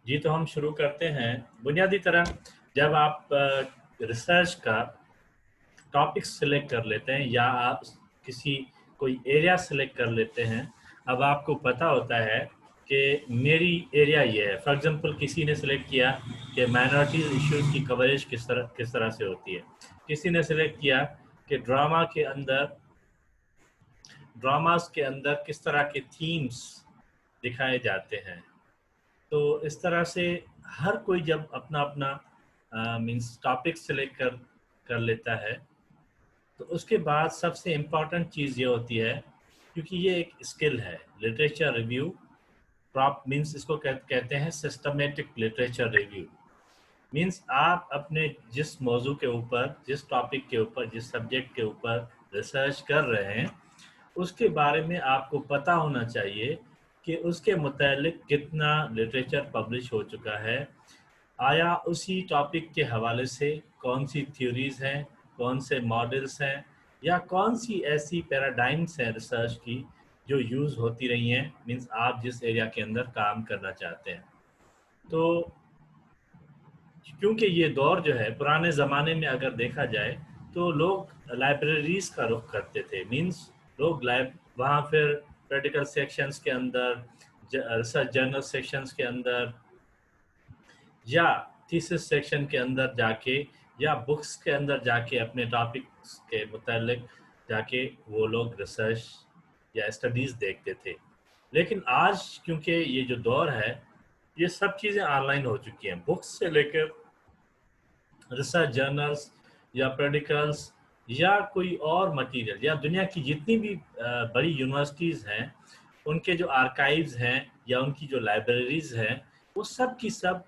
जी, तो हम शुरू करते हैं। बुनियादी तरह जब आप रिसर्च का टॉपिक सिलेक्ट कर लेते हैं या आप किसी कोई एरिया सिलेक्ट कर लेते हैं, अब आपको पता होता है कि मेरी एरिया ये है। फॉर एग्जांपल किसी ने सिलेक्ट किया कि माइनॉरिटीज इश्यूज की कवरेज किस तरह से होती है, किसी ने सिलेक्ट किया कि ड्रामास के अंदर किस तरह के थीम्स दिखाए जाते हैं। तो इस तरह से हर कोई जब अपना अपना मींस टॉपिक सिलेक्ट कर लेता है, तो उसके बाद सबसे इम्पॉर्टेंट चीज़ ये होती है, क्योंकि ये एक स्किल है, लिटरेचर रिव्यू। प्रॉप मींस इसको कहते हैं सिस्टमेटिक लिटरेचर रिव्यू। मींस आप अपने जिस मौजू के ऊपर, जिस टॉपिक के ऊपर, जिस सब्जेक्ट के ऊपर रिसर्च कर रहे हैं, उसके बारे में आपको पता होना चाहिए कि उसके मुतालिक कितना लिटरेचर पब्लिश हो चुका है। आया उसी टॉपिक के हवाले से कौन सी थ्योरीज हैं, कौन से मॉडल्स हैं, या कौन सी ऐसी पैराडाइम्स हैं रिसर्च की जो यूज़ होती रही हैं, मींस आप जिस एरिया के अंदर काम करना चाहते हैं। तो क्योंकि ये दौर जो है, पुराने ज़माने में अगर देखा जाए तो लोग लाइब्रेरीज का रुख करते थे। मींस लोग वहाँ फिर प्रैक्टिकल सेक्शंस के अंदर, रिसर्च जर्नल सेक्शंस के अंदर, या थीसिस सेक्शन के अंदर जाके, या बुक्स के अंदर जाके अपने टॉपिक्स के मुतालिक जाके वो लोग रिसर्च या स्टडीज़ देखते थे। लेकिन आज क्योंकि ये जो दौर है, ये सब चीज़ें ऑनलाइन हो चुकी हैं। बुक्स से लेकर रिसर्च जर्नल्स या पेडिकल्स या कोई और मटेरियल, या दुनिया की जितनी भी बड़ी यूनिवर्सिटीज़ हैं, उनके जो आर्काइव्स हैं या उनकी जो लाइब्रेरीज हैं, वो सब की सब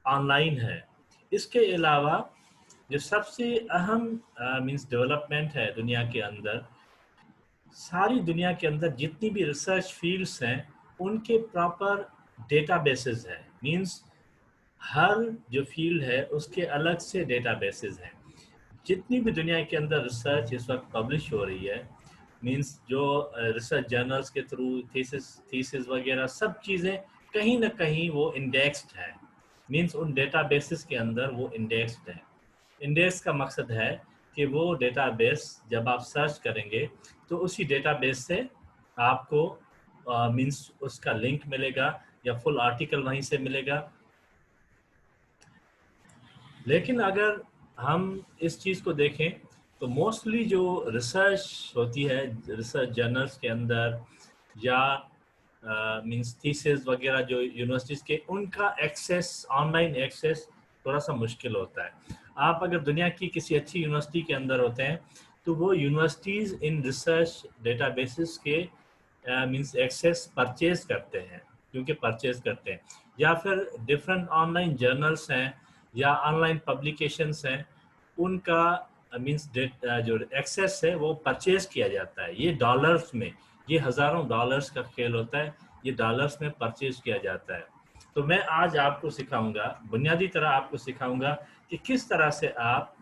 ऑनलाइन है। इसके अलावा जो सबसे अहम मींस डेवलपमेंट है दुनिया के अंदर, सारी दुनिया के अंदर जितनी भी रिसर्च फील्ड्स हैं, उनके प्रॉपर डेटाबेसेस हैं। मींस हर जो फील्ड है उसके अलग से डेटाबेसेस हैं। जितनी भी दुनिया के अंदर रिसर्च इस वक्त पब्लिश हो रही है, मींस जो रिसर्च जर्नल्स के थ्रू थीसिस वगैरह सब चीज़ें कहीं ना कहीं वो इंडेक्स्ड है। मींस उन डेटाबेसेस के अंदर वो इंडेक्स्ड है। इंडेक्स का मकसद है कि वो डेटाबेस जब आप सर्च करेंगे तो उसी डेटाबेस से आपको मींस उसका लिंक मिलेगा या फुल आर्टिकल वहीं से मिलेगा। लेकिन अगर हम इस चीज़ को देखें तो मोस्टली जो रिसर्च होती है रिसर्च जर्नल्स के अंदर, या मींस थीसिस वगैरह जो यूनिवर्सिटीज़ के, उनका एक्सेस, ऑनलाइन एक्सेस थोड़ा सा मुश्किल होता है। आप अगर दुनिया की किसी अच्छी यूनिवर्सिटी के अंदर होते हैं तो वो यूनिवर्सिटीज़ इन रिसर्च डेटाबेसेस के मींस एक्सेस परचेज करते हैं, क्योंकि परचेज करते हैं, या फिर डिफरेंट ऑनलाइन जर्नल्स हैं या ऑनलाइन पब्लिकेशंस हैं, उनका मींस जो एक्सेस है वो परचेज किया जाता है। ये डॉलर्स में, ये हज़ारों डॉलर्स का खेल होता है, ये डॉलर्स में परचेज किया जाता है। तो मैं आज आपको सिखाऊंगा, बुनियादी तरह आपको सिखाऊंगा कि किस तरह से आप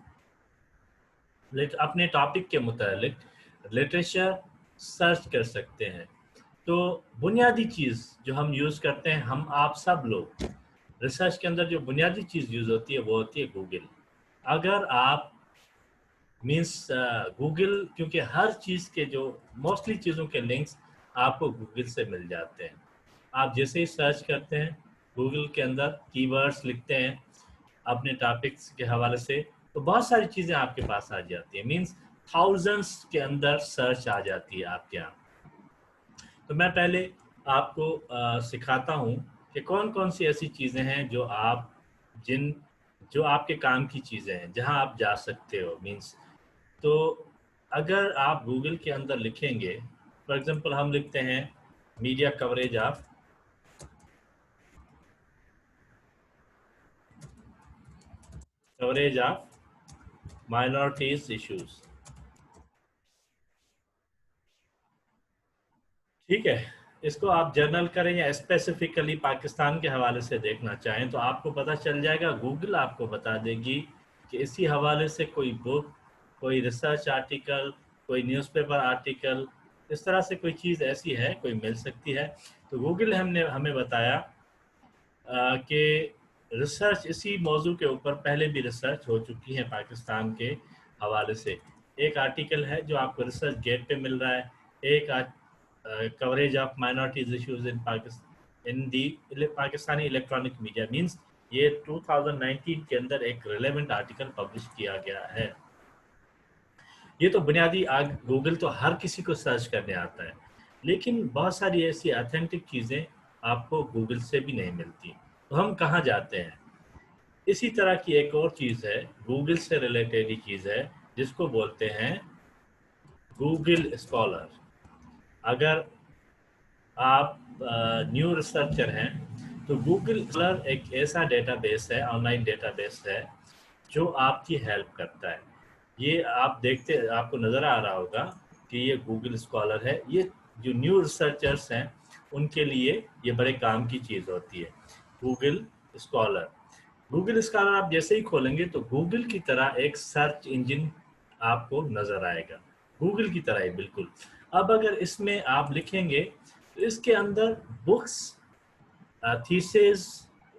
अपने टॉपिक के मुतालिक लिटरेचर सर्च कर सकते हैं। तो बुनियादी चीज़ जो हम यूज़ करते हैं, हम आप सब लोग, रिसर्च के अंदर जो बुनियादी चीज़ यूज़ होती है वो होती है गूगल। अगर आप मीन्स गूगल, क्योंकि हर चीज़ के जो मोस्टली चीज़ों के लिंक्स आपको गूगल से मिल जाते हैं। आप जैसे ही सर्च करते हैं गूगल के अंदर, कीवर्ड्स लिखते हैं अपने टॉपिक्स के हवाले से, तो बहुत सारी चीज़ें आपके पास आ जाती हैं। मीन्स थाउजेंड्स के अंदर सर्च आ जाती है आपके यहाँ। तो मैं पहले आपको सिखाता हूँ कि कौन कौन सी ऐसी चीज़ें हैं जो आपके काम की चीज़ें हैं, जहाँ आप जा सकते हो। मीन्स तो अगर आप गूगल के अंदर लिखेंगे, फॉर एग्जांपल हम लिखते हैं media coverage of minorities issues, ठीक है। इसको आप जर्नल करें या स्पेसिफिकली पाकिस्तान के हवाले से देखना चाहें तो आपको पता चल जाएगा, गूगल आपको बता देगी कि इसी हवाले से कोई बुक, कोई रिसर्च आर्टिकल, कोई न्यूज़पेपर आर्टिकल, इस तरह से कोई चीज़ ऐसी है कोई मिल सकती है। तो गूगल हमने हमें बताया कि रिसर्च इसी मौजू के ऊपर पहले भी रिसर्च हो चुकी है पाकिस्तान के हवाले से। एक आर्टिकल है जो आपको रिसर्च गेट पे मिल रहा है, एक coverage of minorities issues in the Pakistani electronic media, means ये 2019 के अंदर एक रिलेवेंट आर्टिकल पब्लिश किया गया है। ये तो बुनियादी आग गूगल तो हर किसी को सर्च करने आता है, लेकिन बहुत सारी ऐसी ऑथेंटिक चीज़ें आपको गूगल से भी नहीं मिलती। तो हम कहाँ जाते हैं? इसी तरह की एक और चीज़ है, गूगल से रिलेटेड ही चीज़ है, जिसको बोलते हैं गूगल स्कॉलर। अगर आप न्यू रिसर्चर हैं तो गूगल स्कॉलर एक ऐसा डेटाबेस है, ऑनलाइन डेटाबेस है, जो आपकी हेल्प करता है। ये आप देखते, आपको नज़र आ रहा होगा कि ये गूगल स्कॉलर है। ये जो न्यू रिसर्चर्स हैं उनके लिए ये बड़े काम की चीज़ होती है, गूगल स्कॉलर। गूगल स्कॉलर आप जैसे ही खोलेंगे तो गूगल की तरह एक सर्च इंजन आपको नज़र आएगा, गूगल की तरह ही बिल्कुल। अब अगर इसमें आप लिखेंगे तो इसके अंदर books, thesis,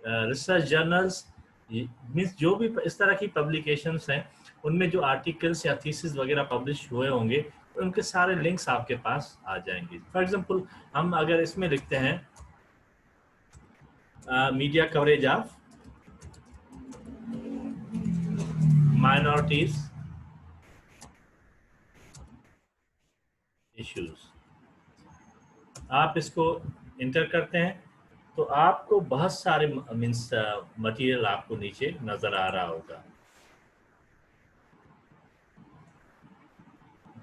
research journals, means जो भी इस तरह की पब्लिकेशंस हैं उनमें जो आर्टिकल्स या थीसिस वगैरह पब्लिश हुए होंगे उनके सारे लिंक्स आपके पास आ जाएंगे। फॉर एग्जांपल हम अगर इसमें लिखते हैं media coverage of minorities issues, आप इसको इंटर करते हैं तो आपको बहुत सारे मीन्स मटेरियल आपको नीचे नज़र आ रहा होगा।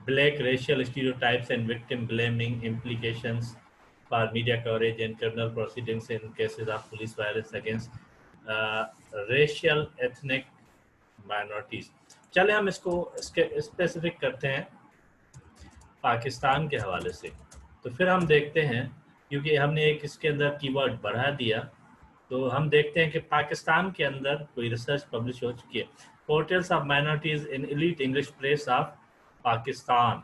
Black racial stereotypes and victim blaming implications for media coverage and criminal proceedings in cases of police violence against racial ethnic minorities। चले हम इसको स्पेसिफिक करते हैं पाकिस्तान के हवाले से। तो फिर हम देखते हैं, क्योंकि हमने एक इसके अंदर कीवर्ड बढ़ा दिया, तो हम देखते हैं कि पाकिस्तान के अंदर कोई रिसर्च पब्लिश हो चुकी है, portrayals of minorities in elite English press of Pakistan,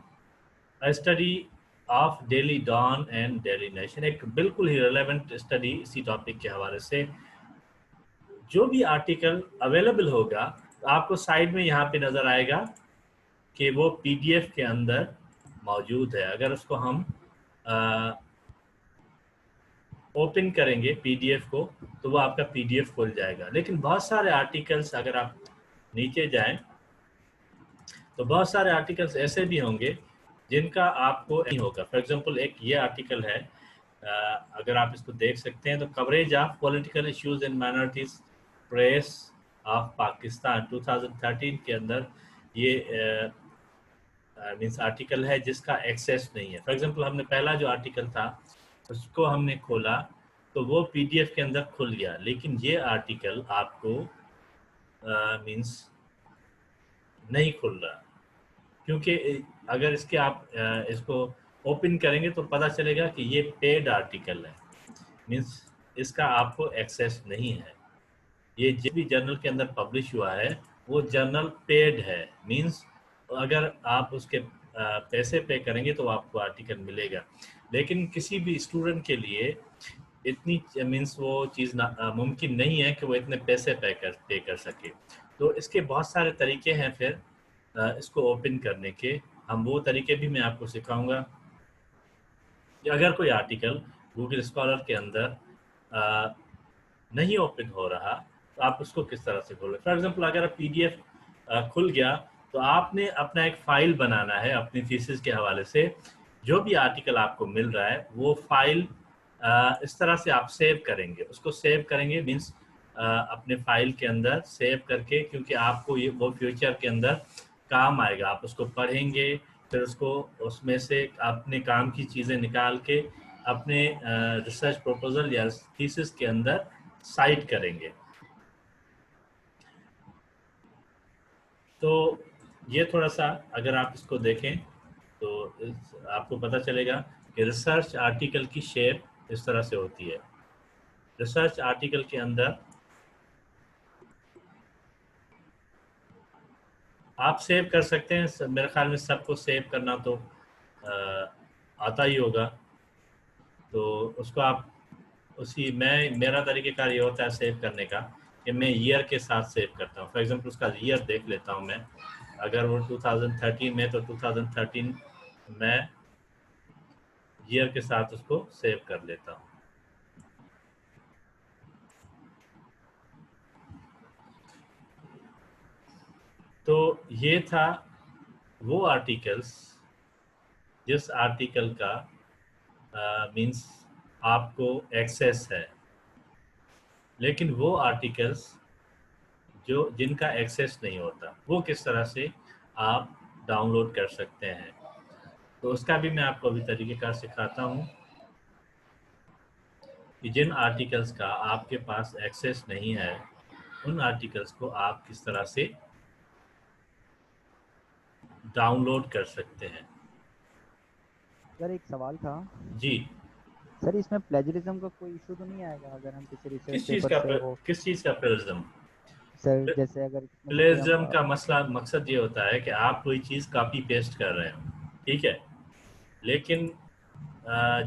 study of daily Dawn and daily Nation. एक बिल्कुल ही रिलेवेंट स्टडी इसी टॉपिक के हवाले से। जो भी आर्टिकल अवेलेबल होगा तो आपको साइड में यहाँ पे नज़र आएगा कि वो पीडीएफ के अंदर मौजूद है। अगर उसको हम ओपन करेंगे पीडीएफ को तो वो आपका पीडीएफ खुल जाएगा। लेकिन बहुत सारे आर्टिकल्स, अगर आप नीचे जाएं तो बहुत सारे आर्टिकल्स ऐसे भी होंगे जिनका आपको नहीं होगा। फॉर एग्जांपल एक ये आर्टिकल है, अगर आप इसको देख सकते हैं तो coverage of political issues in minorities press of Pakistan 2013 के अंदर ये मीन्स आर्टिकल है जिसका एक्सेस नहीं है। फॉर एग्जांपल हमने पहला जो आर्टिकल था उसको हमने खोला तो वो पीडीएफ के अंदर खुल गया, लेकिन ये आर्टिकल आपको मीन्स नहीं खुल रहा, क्योंकि अगर इसके आप इसको ओपन करेंगे तो पता चलेगा कि ये पेड आर्टिकल है, मीन्स इसका आपको एक्सेस नहीं है। ये जो भी जर्नल के अंदर पब्लिश हुआ है वो जर्नल पेड है, मीन्स अगर आप उसके पैसे पे करेंगे तो आपको आर्टिकल मिलेगा। लेकिन किसी भी स्टूडेंट के लिए इतनी मीन्स वो चीज़ मुमकिन नहीं है कि वो इतने पैसे पे कर सके। तो इसके बहुत सारे तरीके हैं फिर इसको ओपन करने के। हम वो तरीके भी मैं आपको सिखाऊंगा कि अगर कोई आर्टिकल गूगल स्कॉलर के अंदर नहीं ओपन हो रहा तो आप उसको किस तरह से खोलें। फॉर एग्जांपल अगर पीडीएफ खुल गया तो आपने अपना एक फ़ाइल बनाना है अपनी थीसिस के हवाले से। जो भी आर्टिकल आपको मिल रहा है वो फाइल इस तरह से आप सेव करेंगे, उसको सेव करेंगे मीन्स अपने फाइल के अंदर सेव करके, क्योंकि आपको ये वो फ्यूचर के अंदर काम आएगा। आप उसको पढ़ेंगे, फिर उसको उसमें से अपने काम की चीज़ें निकाल के अपने रिसर्च प्रपोजल या थीसिस के अंदर साइट करेंगे। तो ये थोड़ा सा अगर आप इसको देखें तो आपको पता चलेगा कि रिसर्च आर्टिकल की शेप इस तरह से होती है। रिसर्च आर्टिकल के अंदर आप सेव कर सकते हैं, मेरे ख्याल में सबको सेव करना तो आता ही होगा। तो उसको आप मेरा तरीक़ेकार ये होता है सेव करने का कि मैं ईयर के साथ सेव करता हूँ। फॉर एग्जांपल उसका ईयर देख लेता हूँ मैं, अगर वो 2013 में तो 2013 मैं ईयर के साथ उसको सेव कर लेता हूँ। तो ये था वो आर्टिकल्स जिस आर्टिकल का मींस आपको एक्सेस है, लेकिन वो आर्टिकल्स जो जिनका एक्सेस नहीं होता वो किस तरह से आप डाउनलोड कर सकते हैं। तो उसका भी मैं आपको अभी तरीक़ेकार सिखाता हूँ कि जिन आर्टिकल्स का आपके पास एक्सेस नहीं है उन आर्टिकल्स को आप किस तरह से डाउनलोड कर सकते हैं। सर एक सवाल था। जी। सर इसमें प्लेजरिज्म का कोई इशू तो नहीं आएगा अगर हम किसी रिसर्च किस चीज़ पेपर का से वो। किस चीज़ का प्लेजरिज्म? सर जैसे अगर इसमें से कोई हम प्लेजरिज्म का मसला मकसद ये होता है कि आप कोई चीज़ कॉपी पेस्ट कर रहे हो, ठीक है, लेकिन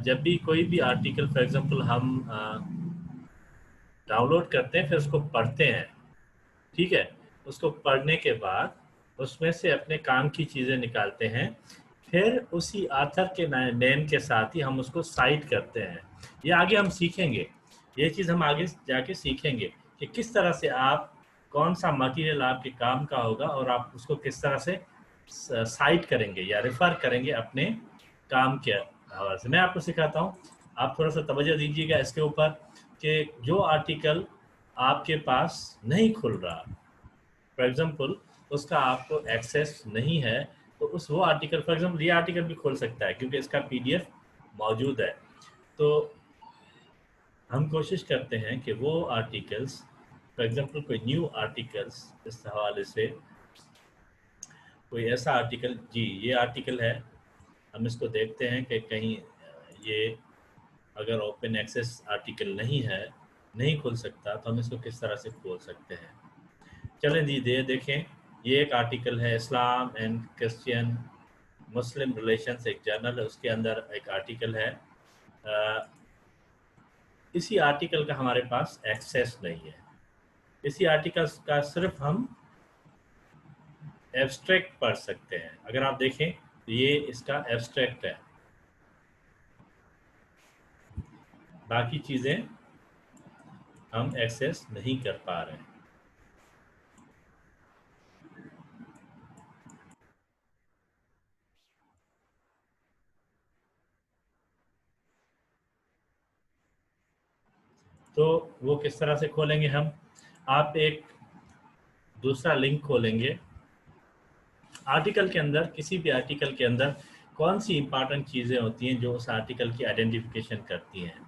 जब भी कोई भी आर्टिकल फॉर एग्जांपल हम डाउनलोड करते हैं फिर उसको पढ़ते हैं, ठीक है, उसको पढ़ने के बाद उसमें से अपने काम की चीज़ें निकालते हैं, फिर उसी ऑथर के नेम के साथ ही हम उसको साइट करते हैं। ये आगे हम सीखेंगे, ये चीज़ हम आगे जाके सीखेंगे कि किस तरह से आप कौन सा मटेरियल आपके काम का होगा और आप उसको किस तरह से साइट करेंगे या रेफर करेंगे अपने काम के हवाले से। मैं आपको सिखाता हूँ, आप थोड़ा सा तवज्जो दीजिएगा इसके ऊपर कि जो आर्टिकल आपके पास नहीं खुल रहा, फॉर एग्जांपल उसका आपको एक्सेस नहीं है, तो उस वो आर्टिकल फॉर एग्जांपल ये आर्टिकल भी खोल सकता है क्योंकि इसका पीडीएफ मौजूद है। तो हम कोशिश करते हैं कि वो आर्टिकल्स फॉर एग्जांपल कोई न्यू आर्टिकल्स इस हवाले से कोई ऐसा आर्टिकल, जी ये आर्टिकल है, हम इसको देखते हैं कि कहीं ये अगर ओपन एक्सेस आर्टिकल नहीं है, नहीं खुल सकता, तो हम इसको किस तरह से खोल सकते हैं। चलें जी देखें, ये एक आर्टिकल है इस्लाम एंड क्रिश्चियन मुस्लिम रिलेशंस, एक जर्नल है, उसके अंदर एक आर्टिकल है। इसी आर्टिकल का हमारे पास एक्सेस नहीं है, इसी आर्टिकल का सिर्फ हम एब्स्ट्रैक्ट पढ़ सकते हैं। अगर आप देखें तो ये इसका एब्स्ट्रैक्ट है, बाकी चीज़ें हम एक्सेस नहीं कर पा रहे हैं। तो वो किस तरह से खोलेंगे हम, आप एक दूसरा लिंक खोलेंगे, आर्टिकल के अंदर, किसी भी आर्टिकल के अंदर कौन सी इंपॉर्टेंट चीज़ें होती हैं जो उस आर्टिकल की आइडेंटिफिकेशन करती हैं।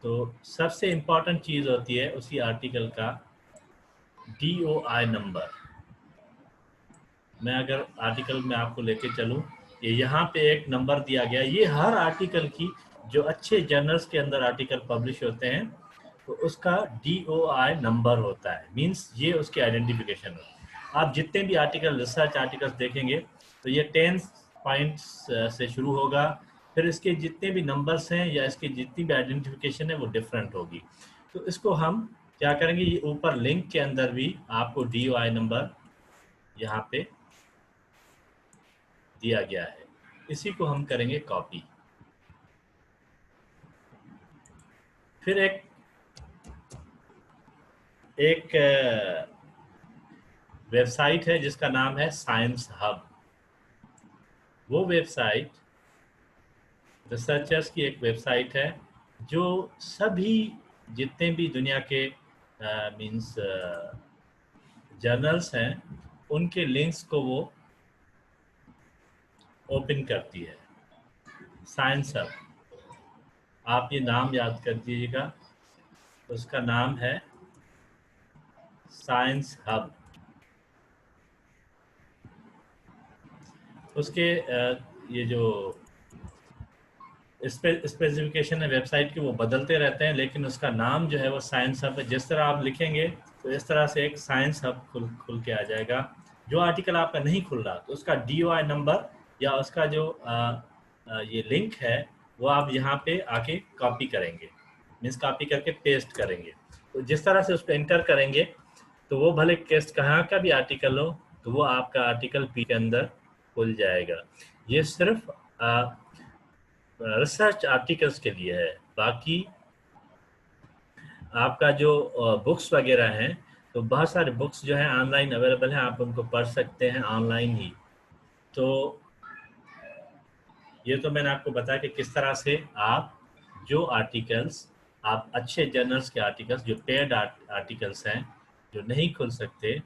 तो सबसे इम्पॉर्टेंट चीज़ होती है उसी आर्टिकल का DOI नंबर। मैं अगर आर्टिकल में आपको लेके चलूँ, ये यहाँ पे एक नंबर दिया गया, ये हर आर्टिकल की, जो अच्छे जर्नल्स के अंदर आर्टिकल पब्लिश होते हैं तो उसका DOI नंबर होता है, मींस ये उसकी आइडेंटिफिकेशन होती है। आप जितने भी आर्टिकल, रिसर्च आर्टिकल्स देखेंगे तो ये 10 पॉइंट्स से शुरू होगा, फिर इसके जितने भी नंबर्स हैं या इसकी जितनी भी आइडेंटिफिकेशन है वो डिफरेंट होगी। तो इसको हम क्या करेंगे, ये ऊपर लिंक के अंदर भी आपको DOI नंबर यहाँ पे दिया गया है, इसी को हम करेंगे कॉपी। फिर एक वेबसाइट है जिसका नाम है साइंस हब। वो वेबसाइट रिसर्चर्स की एक वेबसाइट है जो सभी जितने भी दुनिया के मींस जर्नल्स हैं उनके लिंक्स को वो ओपन करती है। साइंस हब, आप ये नाम याद कर दीजिएगा, उसका नाम है साइंस हब। उसके ये जो स्पेसिफिकेशन है वेबसाइट के वो बदलते रहते हैं, लेकिन उसका नाम जो है वो साइंस हब है। जिस तरह आप लिखेंगे तो इस तरह से एक साइंस हब खुल के आ जाएगा। जो आर्टिकल आपका नहीं खुल रहा तो उसका DOI नंबर या उसका जो ये लिंक है वो आप यहाँ पे आके कॉपी करेंगे, मीन्स कॉपी करके पेस्ट करेंगे। तो जिस तरह से उसको एंटर करेंगे तो वो भले टेस्ट कहाँ का भी आर्टिकल हो तो वो आपका आर्टिकल पी के अंदर खुल जाएगा। ये सिर्फ रिसर्च आर्टिकल्स के लिए है। बाकी आपका जो बुक्स वगैरह हैं तो बहुत सारे बुक्स जो है ऑनलाइन अवेलेबल हैं, आप उनको पढ़ सकते हैं ऑनलाइन ही। तो ये तो मैंने आपको बताया कि किस तरह से आप जो आर्टिकल्स, आप अच्छे जर्नल्स के आर्टिकल्स जो पेड आर्टिकल्स हैं जो नहीं खुल सकते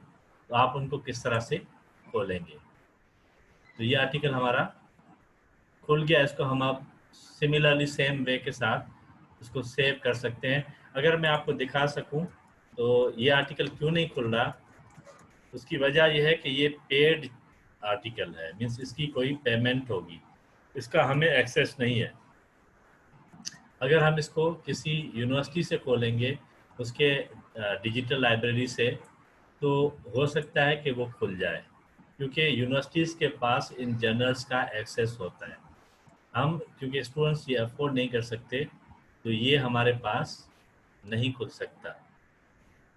तो आप उनको किस तरह से खोलेंगे। तो ये आर्टिकल हमारा खुल गया, इसको हम अब सिमिलरली सेम वे के साथ इसको सेव कर सकते हैं। अगर मैं आपको दिखा सकूं तो ये आर्टिकल क्यों नहीं खुल रहा, उसकी वजह यह है कि ये पेड आर्टिकल है, मीन्स इसकी कोई पेमेंट होगी, इसका हमें एक्सेस नहीं है। अगर हम इसको किसी यूनिवर्सिटी से खोलेंगे उसके डिजिटल लाइब्रेरी से तो हो सकता है कि वो खुल जाए, क्योंकि यूनिवर्सिटीज़ के पास इन जर्नल्स का एक्सेस होता है। हम क्योंकि स्टूडेंट्स ये अफोर्ड नहीं कर सकते तो ये हमारे पास नहीं खुल सकता।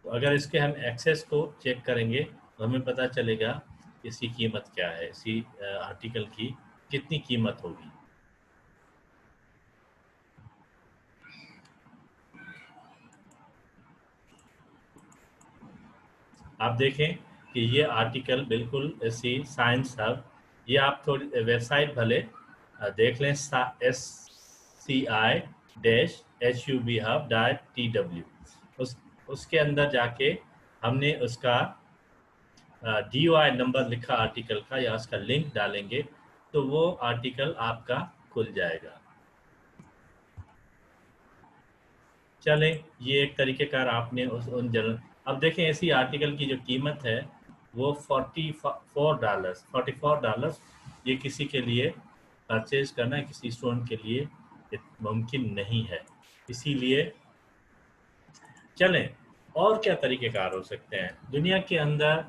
तो अगर इसके हम एक्सेस को चेक करेंगे तो हमें पता चलेगा इसकी कीमत क्या है, इसी आर्टिकल की कितनी कीमत होगी। आप देखें कि ये आर्टिकल बिल्कुल ऐसी साइंस हब, ये आप थोड़ी वेबसाइट भले देख लें, SCI-HUBHub.TW, उसके अंदर जाके हमने उसका DOI नंबर लिखा आर्टिकल का या उसका लिंक डालेंगे तो वो आर्टिकल आपका खुल जाएगा। चलें, ये एक तरीक़ेकार आपने उन जर्नल। अब देखें ऐसी आर्टिकल की जो कीमत है वो $44 ये किसी के लिए परचेज करना है, किसी स्टूडेंट के लिए मुमकिन नहीं है। इसीलिए चलें और क्या तरीक़ेकार हो सकते हैं। दुनिया के अंदर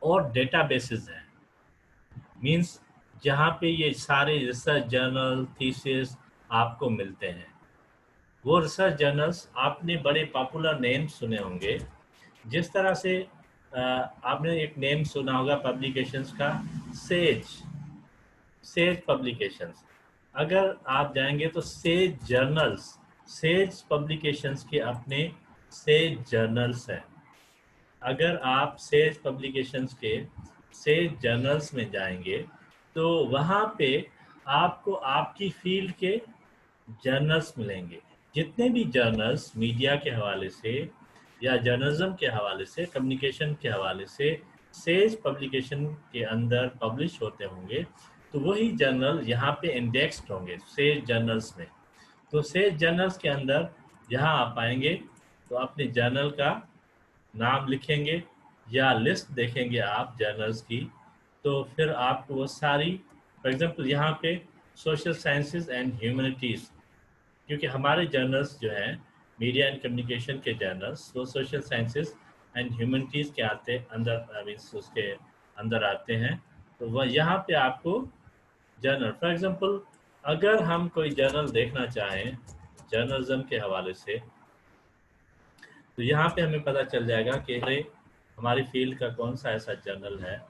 और डेटाबेसेस हैं, मींस जहाँ पे ये सारे रिसर्च जर्नल थीसिस आपको मिलते हैं। वो रिसर्च जर्नल्स आपने बड़े पॉपुलर नेम सुने होंगे, जिस तरह से आपने एक नेम सुना होगा पब्लिकेशंस का, सेज पब्लिकेशंस। अगर आप जाएंगे तो सेज जर्नल्स, सेज पब्लिकेशंस के अपने सेज जर्नल्स हैं। अगर आप सेज पब्लिकेशंस के सेज जर्नल्स में जाएंगे तो वहाँ पे आपको आपकी फील्ड के जर्नल्स मिलेंगे। जितने भी जर्नल्स मीडिया के हवाले से या जर्नलिज्म के हवाले से, कम्युनिकेशन के हवाले से सेज पब्लिकेशन के अंदर पब्लिश होते होंगे तो वही जर्नल यहाँ पे इंडेक्स्ड होंगे सेज जर्नल्स में। तो सेज जर्नल्स के अंदर यहाँ आप आएंगे तो अपने जर्नल का नाम लिखेंगे या लिस्ट देखेंगे आप जर्नल्स की, तो फिर आपको वो सारी, फॉर एग्जांपल यहाँ पे सोशल साइंसेज एंड ह्यूमैनिटीज़, क्योंकि हमारे जर्नल्स जो हैं मीडिया एंड कम्युनिकेशन के जर्नल्स वो सोशल साइंसेज एंड ह्यूमैनिटीज़ के आते अंदर, मीन्स उसके अंदर आते हैं। तो वह यहाँ पे आपको जर्नल, फॉर एग्जांपल अगर हम कोई जर्नल देखना चाहें जर्नलिज्म के हवाले से तो यहाँ पे हमें पता चल जाएगा कि हमारी फील्ड का कौन सा ऐसा जर्नल है।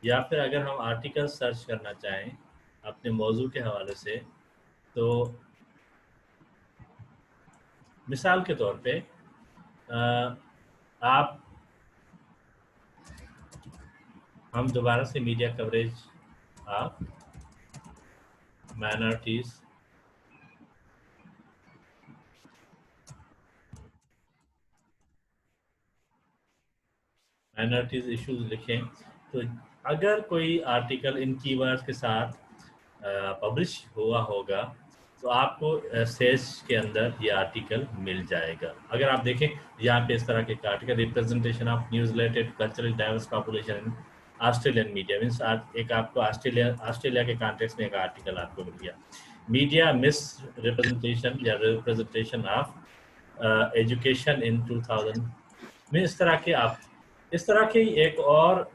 या फिर अगर हम आर्टिकल सर्च करना चाहें अपने मौजू के हवाले से तो मिसाल के तौर पे आप, हम दोबारा से media coverage of minorities issues लिखें तो अगर कोई आर्टिकल इन कीवर्ड्स के साथ पब्लिश हुआ होगा तो आपको सेज के अंदर ये आर्टिकल मिल जाएगा। अगर आप देखें यहाँ पे इस तरह के article, representation of news related cultural diverse population in Australian media, means एक आपको ऑस्ट्रेलिया के कॉन्टेक्स्ट में एक आर्टिकल आपको मिल गया। मीडिया मिस रिप्रेजेंटेशन या रिप्रेजेंटेशन ऑफ एजुकेशन इन 2000 में इस तरह के एक और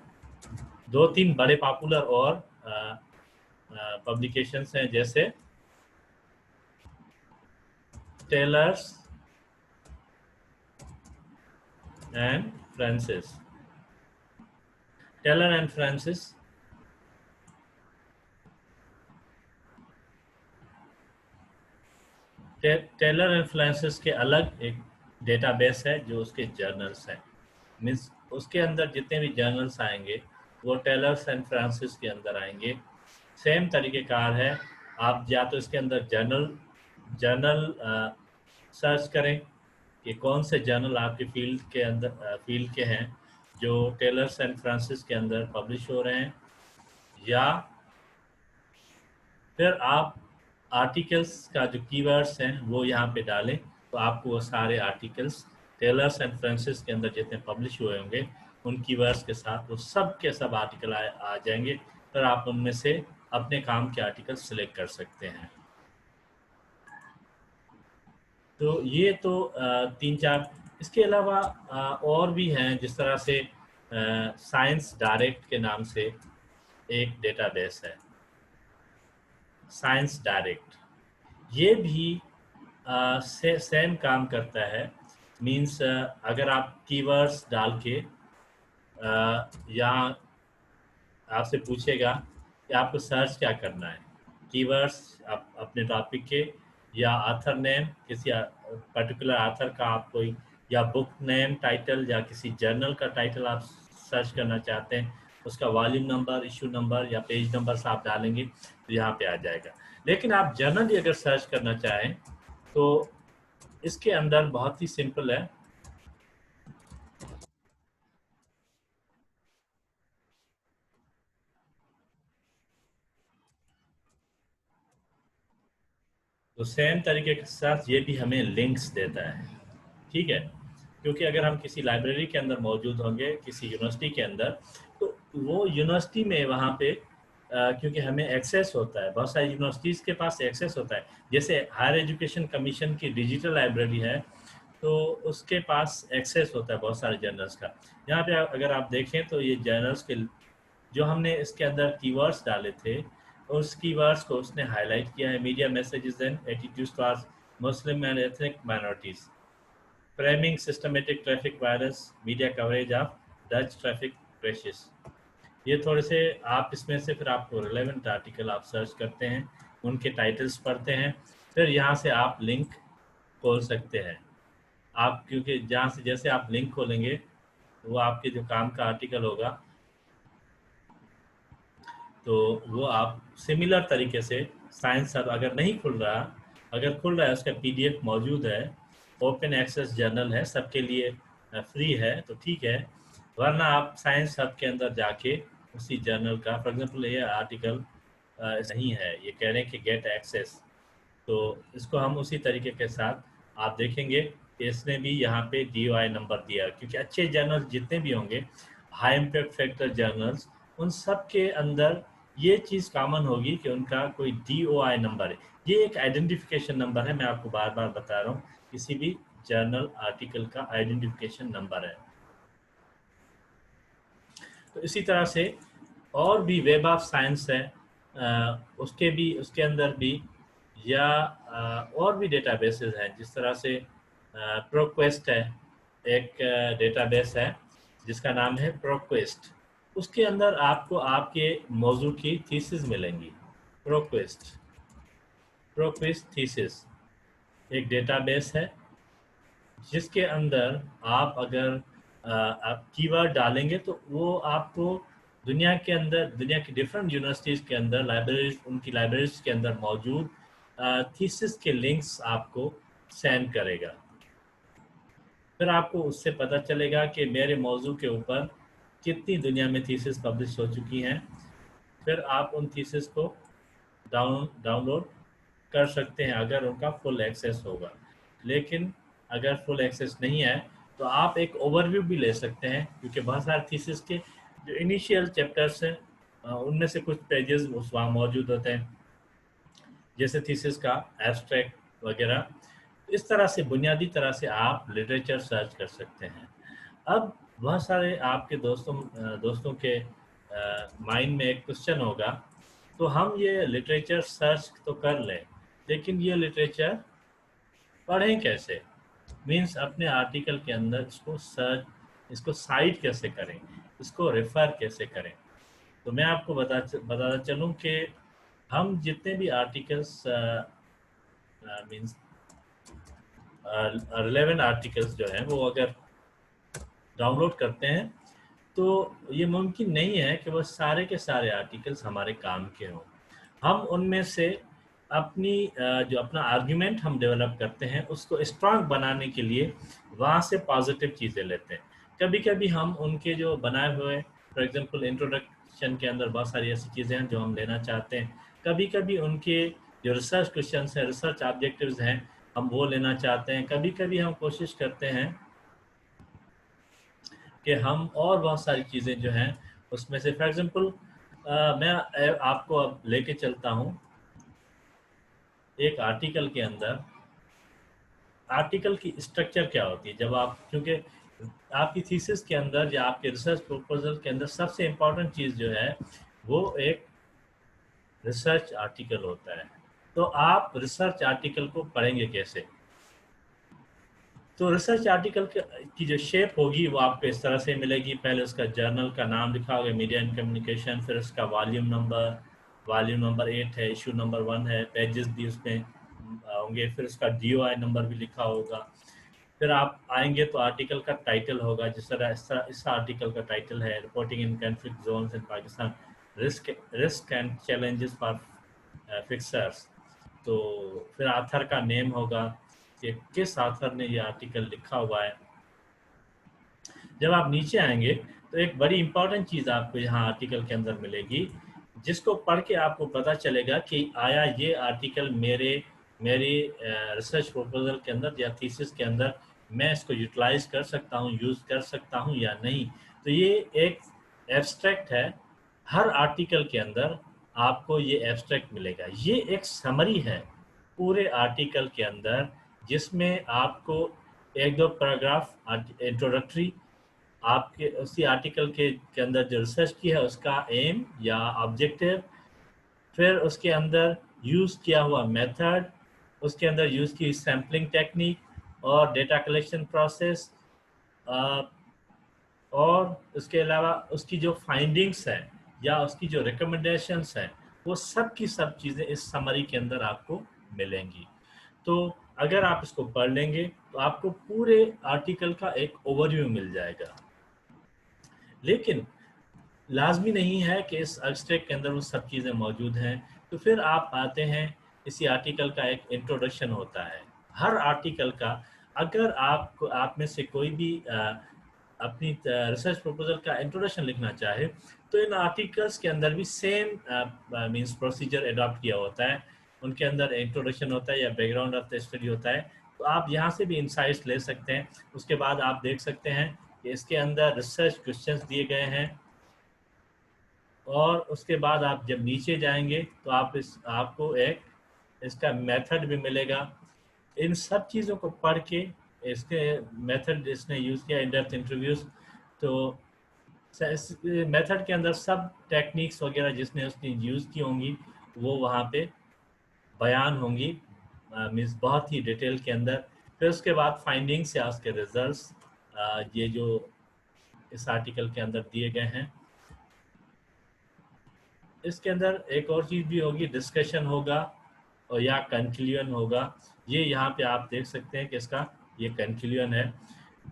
2-3 बड़े पॉपुलर और पब्लिकेशंस हैं, जैसे Taylors and Francis. Taylor and Francis Taylor and Francis के अलग एक डेटाबेस है जो उसके जर्नल्स हैं। मीन्स उसके अंदर जितने भी जर्नल्स आएंगे वो टेलर्स एंड फ्रांसिस के अंदर आएंगे। सेम तरीक़ेकार है, आप या तो इसके अंदर जर्नल जर्नल सर्च करें कि कौन से जर्नल आपके फील्ड के हैं जो टेलर्स एंड फ्रांसिस के अंदर पब्लिश हो रहे हैं, या फिर आप आर्टिकल्स का जो कीवर्ड्स हैं वो यहाँ पे डालें, तो आपको वो सारे आर्टिकल्स टेलर्स एंड फ्रांसिस के अंदर जितने पब्लिश हुए होंगे उन कीवर्ड्स के साथ वो सब के सब आर्टिकल आ जाएंगे। फिर आप उनमें से अपने काम के आर्टिकल सिलेक्ट कर सकते हैं। तो ये तो 3-4, इसके अलावा और भी हैं, जिस तरह से साइंस डायरेक्ट के नाम से एक डेटाबेस है, साइंस डायरेक्ट। ये भी सेम काम करता है। मीन्स अगर आप कीवर्ड्स डाल के यहाँ आपसे पूछेगा कि आपको सर्च क्या करना है, कीवर्ड्स आप अपने टॉपिक के, या ऑथर नेम, किसी पर्टिकुलर ऑथर का आप कोई, या बुक नेम टाइटल, या किसी जर्नल का टाइटल आप सर्च करना चाहते हैं, उसका वॉल्यूम नंबर, इशू नंबर या पेज नंबर से आप डालेंगे तो यहाँ पे आ जाएगा। लेकिन आप जर्नल अगर सर्च करना चाहें तो इसके अंदर बहुत ही सिंपल है। तो सेम तरीके के साथ ये भी हमें लिंक्स देता है, ठीक है। क्योंकि अगर हम किसी लाइब्रेरी के अंदर मौजूद होंगे, किसी यूनिवर्सिटी के अंदर, तो वो यूनिवर्सिटी में वहाँ पे क्योंकि हमें एक्सेस होता है, बहुत सारी यूनिवर्सिटीज़ के पास एक्सेस होता है। जैसे हायर एजुकेशन कमीशन की डिजिटल लाइब्रेरी है, तो उसके पास एक्सेस होता है बहुत सारे जर्नल्स का। यहाँ पे अगर आप देखें तो ये जर्नल्स के जो हमने इसके अंदर कीवर्ड्स डाले थे, उस कीवर्ड्स को उसने हाईलाइट किया है। Media messages and attitudes towards Muslim and ethnic minorities, framing systematic traffic virus, media coverage of Dutch traffic crashes. ये थोड़े से आप इसमें से फिर आपको रिलेवेंट आर्टिकल आप सर्च करते हैं, उनके टाइटल्स पढ़ते हैं, फिर यहाँ से आप लिंक खोल सकते हैं। आप क्योंकि जहाँ से जैसे आप लिंक खोलेंगे वो आपके जो काम का आर्टिकल होगा तो वो आप सिमिलर तरीके से साइंस हब अगर नहीं खुल रहा, अगर खुल रहा है उसका पीडीएफ मौजूद है, ओपन एक्सेस जर्नल है, सबके लिए फ्री है, तो ठीक है। वरना आप साइंस हब के अंदर जाके उसी जर्नल का, फॉर एग्जांपल ये आर्टिकल नहीं है, ये कह रहे हैं कि गेट एक्सेस, तो इसको हम उसी तरीके के साथ आप देखेंगे कि इसने भी यहाँ पे DOI नंबर दिया, क्योंकि अच्छे जर्नल्स जितने भी होंगे, हाई इम्पैक्ट फैक्टर जर्नल्स, उन सब के अंदर ये चीज़ कॉमन होगी कि उनका कोई DOI नंबर है। ये एक आइडेंटिफिकेशन नंबर है, मैं आपको बार बार बता रहा हूँ, किसी भी जर्नल आर्टिकल का आइडेंटिफिकेशन नंबर है। तो इसी तरह से और भी वेब ऑफ साइंस है, उसके अंदर भी, या और भी डेटाबेसेस हैं, जिस तरह से प्रोक्वेस्ट है, एक डेटाबेस है जिसका नाम है प्रोक्वेस्ट। उसके अंदर आपको आपके मौजू की थीसिस मिलेंगी। प्रोक्वेस्ट थीसिस एक डेटाबेस है जिसके अंदर आप अगर आप कीवर्ड डालेंगे तो वो आपको दुनिया के अंदर, दुनिया की डिफरेंट यूनिवर्सिटीज़ के अंदर लाइब्रेरीज, उनकी लाइब्रेरीज के अंदर मौजूद थीसिस के लिंक्स आपको सेंड करेगा। फिर आपको उससे पता चलेगा कि मेरे मौजू के ऊपर कितनी दुनिया में थीसिस पब्लिश हो चुकी हैं। फिर आप उन थीसिस को डाउनलोड कर सकते हैं अगर उनका फुल एक्सेस होगा। लेकिन अगर फुल एक्सेस नहीं है तो आप एक ओवरव्यू भी ले सकते हैं, क्योंकि बहुत सारे थीसिस के जो इनिशियल चैप्टर्स हैं उनमें से कुछ पेजेस वहाँ मौजूद होते हैं, जैसे थीसिस का एब्स्ट्रैक्ट वगैरह। इस तरह से बुनियादी तरह से आप लिटरेचर सर्च कर सकते हैं। अब बहुत सारे आपके दोस्तों के माइंड में एक क्वेश्चन होगा, तो हम ये लिटरेचर सर्च तो कर लें, लेकिन ये लिटरेचर पढ़ें कैसे? मीन्स अपने आर्टिकल के अंदर इसको सर्च, इसको साइट कैसे करें, इसको रेफर कैसे करें? तो मैं आपको बताता चलूं कि हम जितने भी आर्टिकल्स मीन्स रिलेवेंट आर्टिकल्स जो हैं वो अगर डाउनलोड करते हैं, तो ये मुमकिन नहीं है कि वो सारे के सारे आर्टिकल्स हमारे काम के हों। हम उनमें से जो अपना आर्गुमेंट हम डेवलप करते हैं उसको स्ट्रांग बनाने के लिए वहाँ से पॉजिटिव चीज़ें लेते हैं। कभी-कभी हम उनके जो बनाए हुए, फॉर एग्जांपल इंट्रोडक्शन के अंदर बहुत सारी ऐसी चीज़ें हैं जो हम लेना चाहते हैं। कभी-कभी उनके जो रिसर्च क्वेश्चंस हैं, रिसर्च ऑब्जेक्टिव्स हैं, हम वो लेना चाहते हैं। कभी-कभी हम कोशिश करते हैं कि हम और बहुत सारी चीज़ें जो हैं उसमें से, फॉर एग्जांपल मैं आपको अब लेके चलता हूँ एक आर्टिकल के अंदर। आर्टिकल की स्ट्रक्चर क्या होती है जब आप, क्योंकि आपकी थीसिस के अंदर या आपके रिसर्च प्रपोजल के अंदर सबसे इम्पोर्टेंट चीज़ जो है वो एक रिसर्च आर्टिकल होता है। तो आप रिसर्च आर्टिकल को पढ़ेंगे कैसे? तो रिसर्च आर्टिकल की जो शेप होगी वो आपको इस तरह से मिलेगी। पहले उसका जर्नल का नाम लिखा होगा, मीडिया एंड कम्युनिकेशन, फिर उसका वॉल्यूम नंबर 8 है, इशू नंबर 1 है, पेजेस भी उसमें होंगे, फिर उसका DOI नंबर भी लिखा होगा। फिर आप आएंगे तो आर्टिकल का टाइटल होगा, जिस तरह इस आर्टिकल का टाइटल है reporting in conflict zones in Pakistan, risk and challenges for fixers. तो फिर आथर का नेम होगा कि किस आथर ने ये आर्टिकल लिखा हुआ है। जब आप नीचे आएंगे तो एक बड़ी इंपॉर्टेंट चीज़ आपको यहाँ आर्टिकल के अंदर मिलेगी, जिसको पढ़ के आपको पता चलेगा कि आया ये आर्टिकल मेरी रिसर्च प्रपोजल के अंदर या थीसिस के अंदर मैं इसको यूटिलाइज कर सकता हूँ, यूज़ कर सकता हूँ या नहीं। तो ये एक एब्स्ट्रैक्ट है। हर आर्टिकल के अंदर आपको ये एब्स्ट्रैक्ट मिलेगा। ये एक समरी है पूरे आर्टिकल के अंदर, जिसमें आपको एक दो पैराग्राफ इंट्रोडक्टरी, आपके उसी आर्टिकल के अंदर जो रिसर्च की है उसका एम या ऑब्जेक्टिव, फिर उसके अंदर यूज़ किया हुआ मेथड, उसके अंदर यूज़ की सैम्पलिंग टेक्निक और डेटा कलेक्शन प्रोसेस, और उसके अलावा उसकी जो फाइंडिंग्स हैं या उसकी जो रिकमेंडेशंस हैं, वो सब की सब चीज़ें इस समरी के अंदर आपको मिलेंगी। तो अगर आप इसको पढ़ लेंगे तो आपको पूरे आर्टिकल का एक ओवरव्यू मिल जाएगा। लेकिन लाज़मी नहीं है कि इस एब्स्ट्रैक्ट के अंदर वो सब चीज़ें मौजूद हैं। तो फिर आप आते हैं, इसी आर्टिकल का एक इंट्रोडक्शन होता है। हर आर्टिकल का, अगर आप में से कोई भी अपनी रिसर्च प्रपोजल का इंट्रोडक्शन लिखना चाहे, तो इन आर्टिकल्स के अंदर भी सेम मींस प्रोसीजर अडॉप्ट किया होता है। उनके अंदर इंट्रोडक्शन होता है या बैकग्राउंड ऑफ द स्टडी होता है। तो आप यहाँ से भी इंसाइट्स ले सकते हैं। उसके बाद आप देख सकते हैं कि इसके अंदर रिसर्च क्वेश्चंस दिए गए हैं, और उसके बाद आप जब नीचे जाएंगे तो आपको एक इसका मेथड भी मिलेगा। इन सब चीज़ों को पढ़ के, इसके मेथड जिसने यूज़ किया, इन डेप्थ इंटरव्यूज, तो मेथड के अंदर सब टेक्निक्स वगैरह जिसने उसने यूज़ की होंगी वो वहाँ पे बयान होंगी, मीन्स बहुत ही डिटेल के अंदर। फिर उसके बाद फाइंडिंग्स या उसके रिजल्ट्स, ये जो इस आर्टिकल के अंदर दिए गए हैं। इसके अंदर एक और चीज़ भी होगी, डिस्कशन होगा और या कंक्लूजन होगा। ये यहाँ पे आप देख सकते हैं कि इसका ये कंक्लूजन है।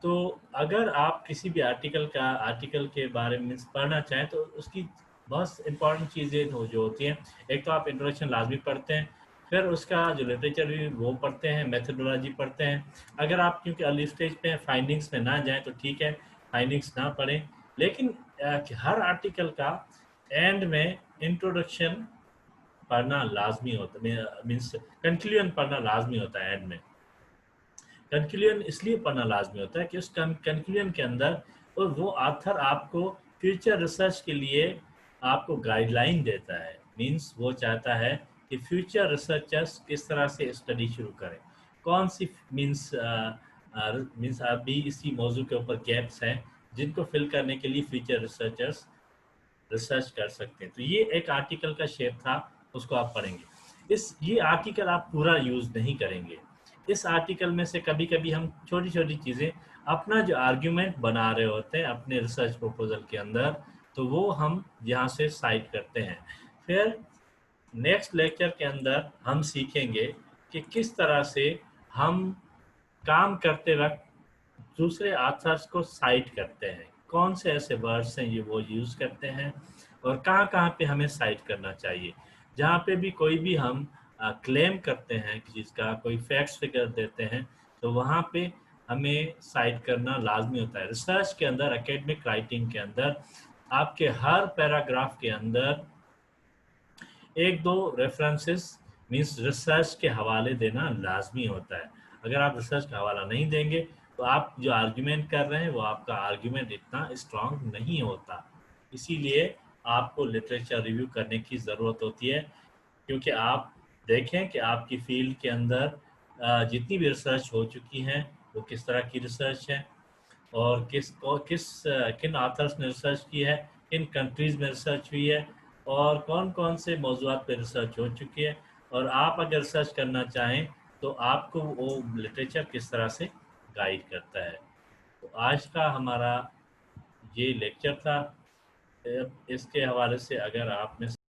तो अगर आप किसी भी आर्टिकल के बारे में पढ़ना चाहें तो उसकी बहुत इंपॉर्टेंट चीज़ें जो होती हैं, एक तो आप इंट्रोडक्शन लाजमी पढ़ते हैं, फिर उसका जो लिटरेचर भी वो पढ़ते हैं, मेथडोलॉजी पढ़ते हैं। अगर आप क्योंकि अर्ली स्टेज पे हैं, फाइंडिंग्स में ना जाएं तो ठीक है, फाइंडिंग्स ना पढ़ें। लेकिन हर आर्टिकल का एंड में इंट्रोडक्शन पढ़ना लाजमी होता है, मीन्स कंक्लूजन पढ़ना लाजमी होता है एंड में। कंक्लूजन इसलिए पढ़ना लाजमी होता है कि उस कंक्लूजन के अंदर और वो आथर आपको फ्यूचर रिसर्च के लिए आपको गाइडलाइन देता है। मीन्स वो चाहता है कि फ्यूचर रिसर्चर्स किस तरह से स्टडी शुरू करें, कौन सी मीन्स मीन्स अभी इसी मौजू के ऊपर गैप्स हैं जिनको फिल करने के लिए फ्यूचर रिसर्चर्स रिसर्च कर सकते हैं। तो ये एक आर्टिकल का शेप था, उसको आप पढ़ेंगे। ये आर्टिकल आप पूरा यूज नहीं करेंगे। इस आर्टिकल में से कभी कभी हम छोटी छोटी चीजें अपना जो आर्ग्यूमेंट बना रहे होते हैं अपने रिसर्च प्रपोजल के अंदर, तो वो हम यहाँ से साइट करते हैं। फिर नेक्स्ट लेक्चर के अंदर हम सीखेंगे कि किस तरह से हम काम करते वक्त दूसरे आथर्स को साइट करते हैं, कौन से ऐसे वर्ड्स हैं ये वो यूज करते हैं, और कहाँ कहाँ पे हमें साइट करना चाहिए। जहाँ पे भी कोई भी हम क्लेम करते हैं कि जिसका कोई फैक्ट्स फिगर देते हैं, तो वहाँ पे हमें साइट करना लाजमी होता है। रिसर्च के अंदर, एकेडमिक राइटिंग के अंदर आपके हर पैराग्राफ के अंदर एक दो रेफरेंसेस मींस रिसर्च के हवाले देना लाजमी होता है। अगर आप रिसर्च का हवाला नहीं देंगे तो आप जो आर्ग्यूमेंट कर रहे हैं वो आपका आर्ग्यूमेंट इतना स्ट्रांग नहीं होता। इसीलिए आपको लिटरेचर रिव्यू करने की ज़रूरत होती है, क्योंकि आप देखें कि आपकी फील्ड के अंदर जितनी भी रिसर्च हो चुकी हैं वो किस तरह की रिसर्च है, और किन आथर्स ने रिसर्च की है, किन कंट्रीज में रिसर्च हुई है, और कौन कौन से मौजूद पे रिसर्च हो चुकी है। और आप अगर रिसर्च करना चाहें तो आपको वो लिटरेचर किस तरह से गाइड करता है। तो आज का हमारा ये लेक्चर था। इसके हवाले से अगर आप में